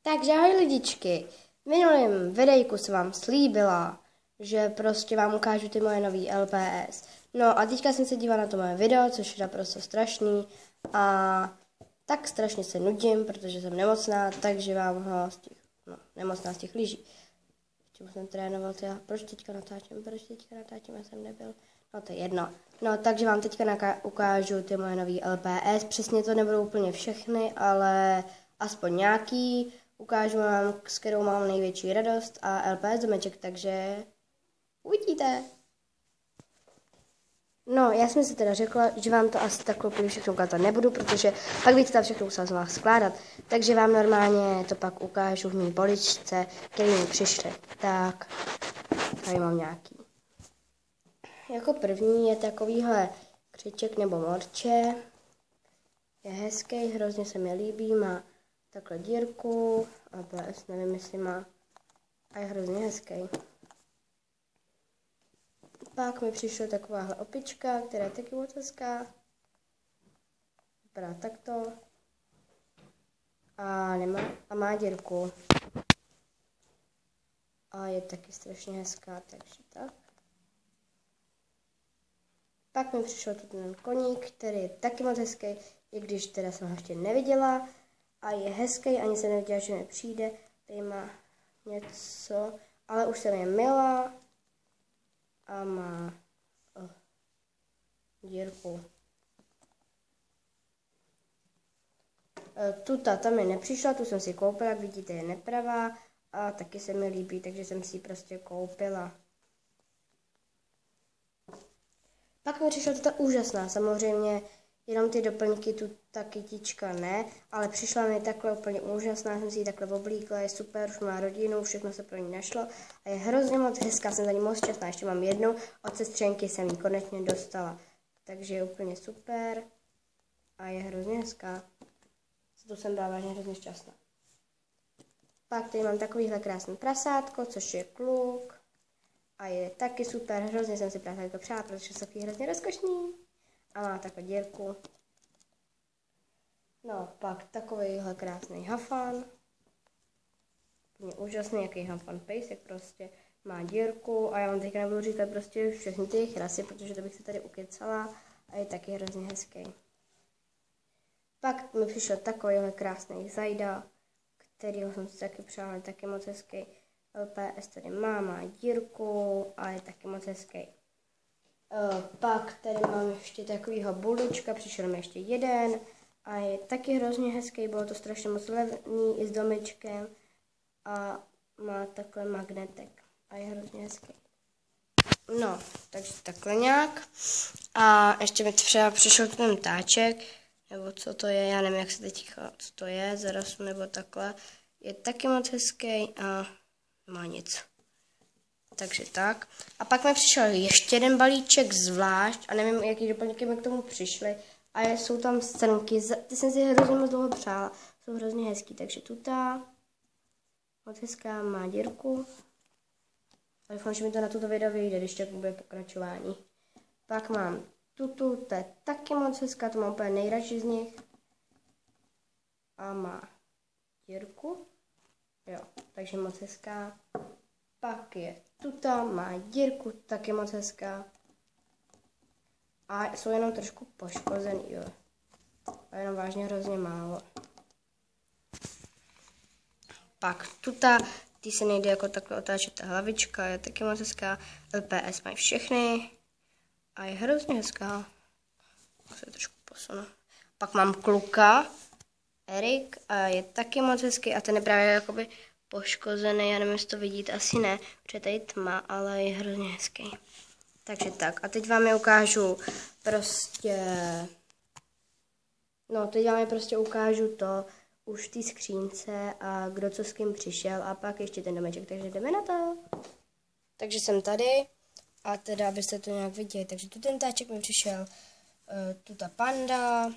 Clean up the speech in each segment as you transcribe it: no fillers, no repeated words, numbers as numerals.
Takže ahoj lidičky, v minulém videjku jsem vám slíbila, že prostě vám ukážu ty moje nový LPS. No a teďka jsem se dívala na to moje video, což je naprosto strašný a tak strašně se nudím, protože jsem nemocná, takže vám ho nemocná z těch lyží. Čemu jsem trénoval, proč teďka natáčím, já jsem nebyl. No to je jedno. No takže vám teďka ukážu ty moje nový LPS, přesně to nebudou úplně všechny, ale aspoň nějaký. Ukážu vám, s kterou mám největší radost a LPS domeček, takže uvidíte. No, já jsem si teda řekla, že vám to asi takhle úplně všechno ukázat nebudu, protože pak bych to tam všechno musela z vás skládat. Takže vám normálně to pak ukážu v mý poličce, který mi přišly. Tak, tady mám nějaký. Jako první je takovýhle křiček nebo morče. Je hezký, hrozně se mi líbí, má takhle dírku, ABS, nevím, jestli má, a je hrozně hezký. Pak mi přišla takováhle opička, která je taky moc hezká. Vypadá takto. A má dírku. A je taky strašně hezká, takže tak. Pak mi přišel tu ten koník, který je taky moc hezký, i když teda jsem ho ještě neviděla. A je hezký, ani se neviděla, že mi přijde. Tady má něco, ale už jsem je myla. A má dírku. Ta mi nepřišla, tu jsem si koupila, jak vidíte, je nepravá. A taky se mi líbí, takže jsem si ji prostě koupila. Pak mi přišla ta úžasná, samozřejmě jenom ty doplňky, ta kytička ne, ale přišla mi takhle úplně úžasná, jsem si ji takhle oblíkla, je super, už má rodinu, všechno se pro ní našlo a je hrozně moc hezká, jsem za ní moc šťastná, ještě mám jednu, od sestřenky jsem ji konečně dostala, takže je úplně super a je hrozně hezká, to jsem byla vážně hrozně šťastná. Pak tady mám takovýhle krásný prasátko, což je kluk. A je taky super, hrozně jsem si prasátko přála, protože jsou hrozně rozkošný. A má takovou dírku. No, pak takovýhle krásný hafan. Úplně úžasný, jaký hafan pejsek prostě. Má dírku a já vám teďka nebudu říkat prostě všechny ty jejich rasy, protože to bych se tady ukecala. A je taky hrozně hezký. Pak mi přišel takovýhle krásný zajda, kterýho jsem si taky přála, je taky moc hezký. LPS tady má dírku a je taky moc hezký. Pak tady mám ještě takovýho bulíčka, přišel mi ještě jeden a je taky hrozně hezký, bylo to strašně moc levný i s domečkem a má takhle magnetek a je hrozně hezký. No, takže takhle nějak. A ještě mi třeba přišel ten táček, nebo co to je, já nevím, jak se teďka, co to je, zarasu nebo takhle. Je taky moc hezký a má nic. Takže tak. A pak mi přišel ještě jeden balíček zvlášť a nevím, jaký doplňky mi k tomu přišly. A jsou tam scénky, ty jsem si hrozně moc dlouho přála. Jsou hrozně hezký, takže tuta moc hezká, má dírku. A doufám, že mi to na tuto video vyjde, když tak bude pokračování. Pak mám tutu, to je taky moc hezká, to mám úplně nejradši z nich. A má dírku. Jo, takže moc hezká. Pak je tuta, má dírku, taky moc hezká. A jsou jenom trošku poškozený, jo. A jenom vážně hrozně málo. Pak tuta, ty se nejde jako takhle otáčet ta hlavička, je taky moc hezká. LPS mají všechny. A je hrozně hezká. Se trošku posunu. Pak mám kluka, Erik, a je taky moc hezký a ten je právě jakoby poškozený, já nevím, jestli to vidíte, asi ne, protože tady tma, ale je hrozně hezký. Takže tak, a teď vám je ukážu prostě, teď vám je prostě ukážu to už v té skřínce a kdo co s kým přišel a pak ještě ten domeček, takže jdeme na to. Takže jsem tady a teda, abyste to nějak viděli, takže tu ten táček mi přišel, tu ta panda,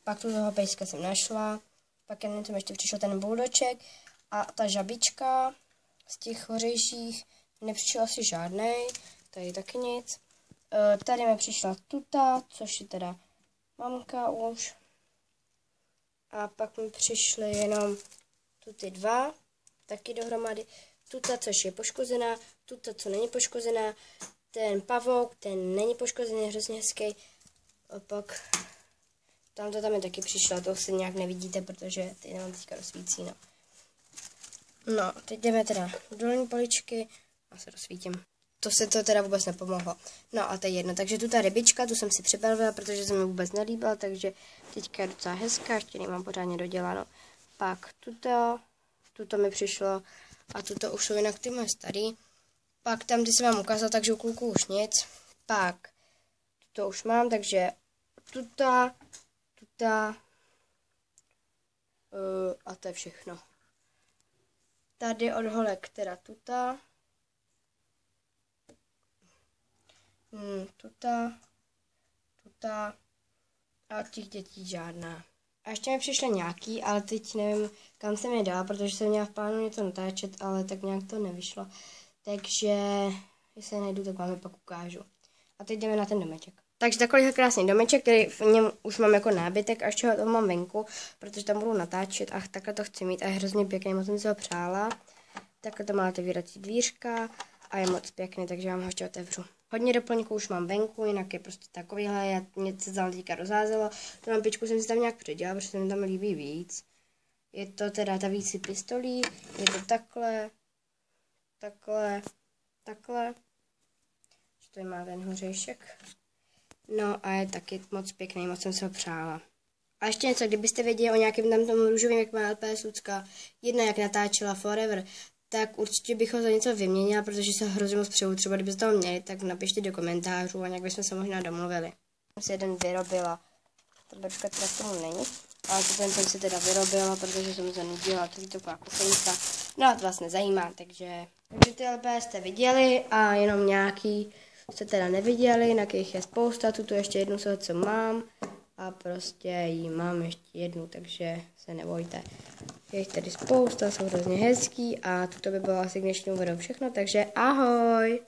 pak tu toho pejska jsem našla, pak jen tam ještě přišel ten buldoček a ta žabička z těch hořejších nepřišel asi žádnej, tady taky nic. Tady mi přišla tuta, což je teda mamka už. A pak mi přišly jenom tu ty dva, taky dohromady, tuta, což je poškozená, tuta, co není poškozená, ten pavouk, ten není poškozený, hrozně hezký. A pak tam je taky přišlo, to si nějak nevidíte, protože teď nemám teďka rozsvící, no. No, teď jdeme teda do dolní poličky a se rozsvítím. To se to teda vůbec nepomohlo. No a to je jedno, takže tu ta rybička, tu jsem si připravila, protože se mi vůbec nelíbila, takže teďka je docela hezká, ještě nemám pořádně doděláno. Pak tuto mi přišlo a tuto už jsou jinak ty moje starý. Pak tam ty jsem vám ukázala, takže u kluků už nic. Pak to už mám, takže tuta a to je všechno. Tady od holek teda tuta a od těch dětí žádná. A ještě mi přišly nějaký, ale teď nevím, kam jsem je dala, protože jsem měla v plánu něco natáčet, ale tak nějak to nevyšlo. Takže, jestli je najdu, tak vám je pak ukážu. A teď jdeme na ten domeček. Takže takovýhle krásný domeček, který v něm už mám jako nábytek a ještě ho mám venku, protože tam budu natáčet a takhle to chci mít a je hrozně pěkný, moc jsem si ho přála. Takhle to má otevírací dvířka a je moc pěkný, takže vám ho ještě otevřu. Hodně doplňků už mám venku, jinak je prostě takovýhle, mě se tam teďka rozházelo. Tu lampičku jsem si tam nějak předělala, protože se mi tam líbí víc. Je to teda ta víc pistolí, je to takhle. Tady má ten hořejšek. No a je taky moc pěkný, moc jsem se ho přála. A ještě něco, kdybyste věděli o nějakém tam tomu růžovém, jak má LPS Lucka, jedna jak natáčela Forever, tak určitě bych ho za něco vyměnila, protože se hrozně moc přeju. Třeba kdybyste to měli, tak napište do komentářů a nějak bychom se možná domluvili. Jsem si jeden vyrobila. Ta brčka teda k tomu není, ale ten jsem si teda vyrobila, protože jsem se nudila, to je taková kuchyňka. No a to vás nezajímá, takže ty LPS jste viděli a jenom nějaký jste teda neviděli, jinak jich je spousta, tuto ještě jednu co mám a prostě jí mám ještě jednu, takže se nebojte. Je jich tady spousta, jsou hrozně hezký a tuto by bylo asi k dnešnímu videu všechno, takže ahoj!